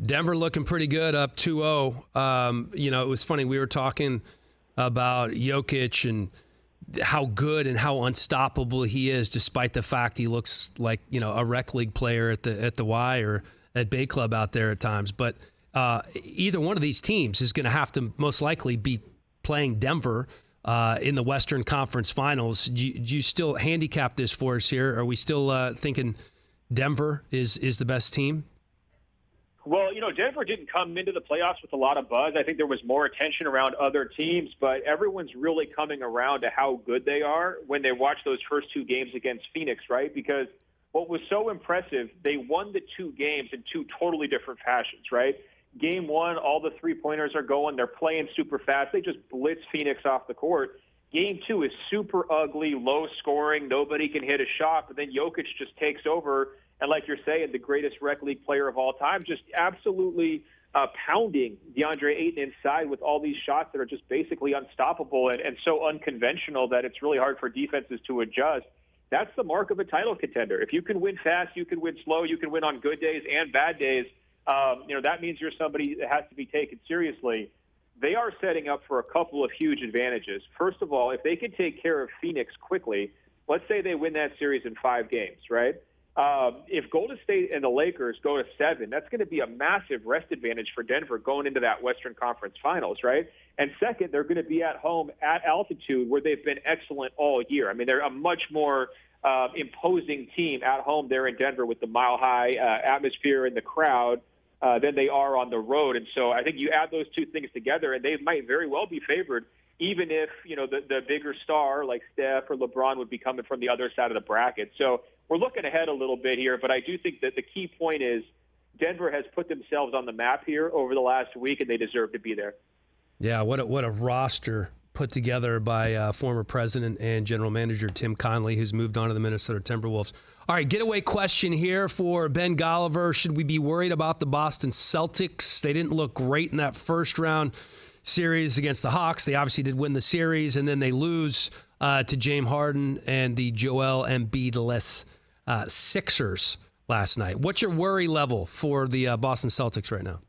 Denver looking pretty good, up 2-0. It was funny. We were talking about Jokic and how good and how unstoppable he is, despite the fact he looks like a rec league player at the Y or at Bay Club out there at times. But either one of these teams is going to have to most likely be playing Denver in the Western Conference Finals. Do you still handicap this for us here? Are we still thinking Denver is the best team? Well, Denver didn't come into the playoffs with a lot of buzz. I think there was more attention around other teams, but everyone's really coming around to how good they are when they watch those first two games against Phoenix, right? Because what was so impressive, they won the two games in two totally different fashions, right? Game one, all the three-pointers are going. They're playing super fast. They just blitz Phoenix off the court. Game two is super ugly, low scoring. Nobody can hit a shot, but then Jokic just takes over. And like you're saying, the greatest rec league player of all time, just absolutely pounding DeAndre Ayton inside with all these shots that are just basically unstoppable and so unconventional that it's really hard for defenses to adjust. That's the mark of a title contender. If you can win fast, you can win slow, you can win on good days and bad days. That means you're somebody that has to be taken seriously. They are setting up for a couple of huge advantages. First of all, if they can take care of Phoenix quickly, let's say they win that series in 5 games, right? If Golden State and the Lakers go to 7, that's going to be a massive rest advantage for Denver going into that Western Conference Finals, right? And second, they're going to be at home at altitude where they've been excellent all year. I mean, they're a much more imposing team at home there in Denver with the mile-high atmosphere and the crowd than they are on the road. And so I think you add those two things together, and they might very well be favored, even if, the bigger star like Steph or LeBron would be coming from the other side of the bracket. So we're looking ahead a little bit here, but I do think that the key point is Denver has put themselves on the map here over the last week, and they deserve to be there. Yeah, what a roster put together by former president and general manager Tim Connelly, who's moved on to the Minnesota Timberwolves. All right, getaway question here for Ben Golliver. Should we be worried about the Boston Celtics? They didn't look great in that first round series against the Hawks. They obviously did win the series, and then they lose to James Harden and the Joel Embiid-less Sixers last night. What's your worry level for the Boston Celtics right now?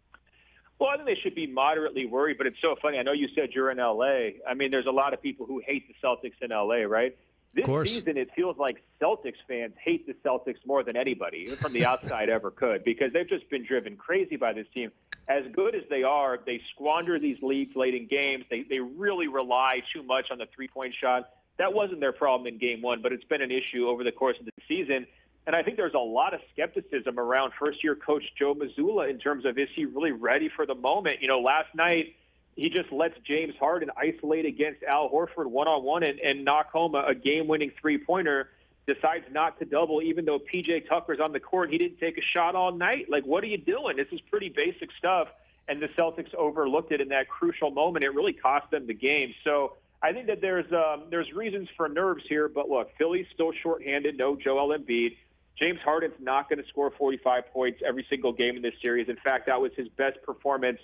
Well, I think they should be moderately worried, but it's so funny. I know you said you're in L.A. I mean, there's a lot of people who hate the Celtics in L.A., right? This season, it feels like Celtics fans hate the Celtics more than anybody, even from the outside ever could, because they've just been driven crazy by this team. As good as they are, they squander these leads late in games. They really rely too much on the three-point shot. That wasn't their problem in Game 1, but it's been an issue over the course of the season. And I think there's a lot of skepticism around first-year coach Joe Mazzulla in terms of, is he really ready for the moment? Last night he just lets James Harden isolate against Al Horford one-on-one and knock home a game-winning three-pointer, decides not to double even though P.J. Tucker's on the court. He didn't take a shot all night. Like, what are you doing? This is pretty basic stuff, and the Celtics overlooked it in that crucial moment. It really cost them the game. So I think that there's reasons for nerves here, but look, Philly's still shorthanded, no Joel Embiid. James Harden's not going to score 45 points every single game in this series. In fact, that was his best performance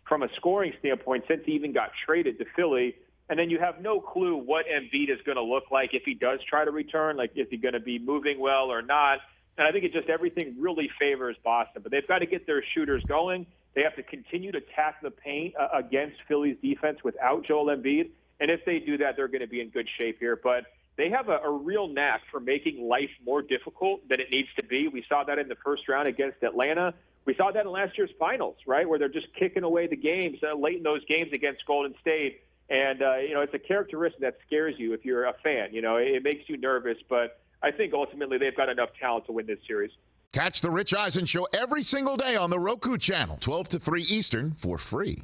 from a scoring standpoint since he even got traded to Philly. And then you have no clue what Embiid is going to look like if he does try to return, like is he going to be moving well or not. And I think everything really favors Boston. But they've got to get their shooters going. They have to continue to tack the paint against Philly's defense without Joel Embiid. And if they do that, they're going to be in good shape here. But they have a real knack for making life more difficult than it needs to be. We saw that in the first round against Atlanta. We saw that in last year's finals, right, where they're just kicking away the games late in those games against Golden State. And, it's a characteristic that scares you if you're a fan. It makes you nervous. But I think ultimately they've got enough talent to win this series. Catch the Rich Eisen Show every single day on the Roku channel, 12 to 3 Eastern, for free.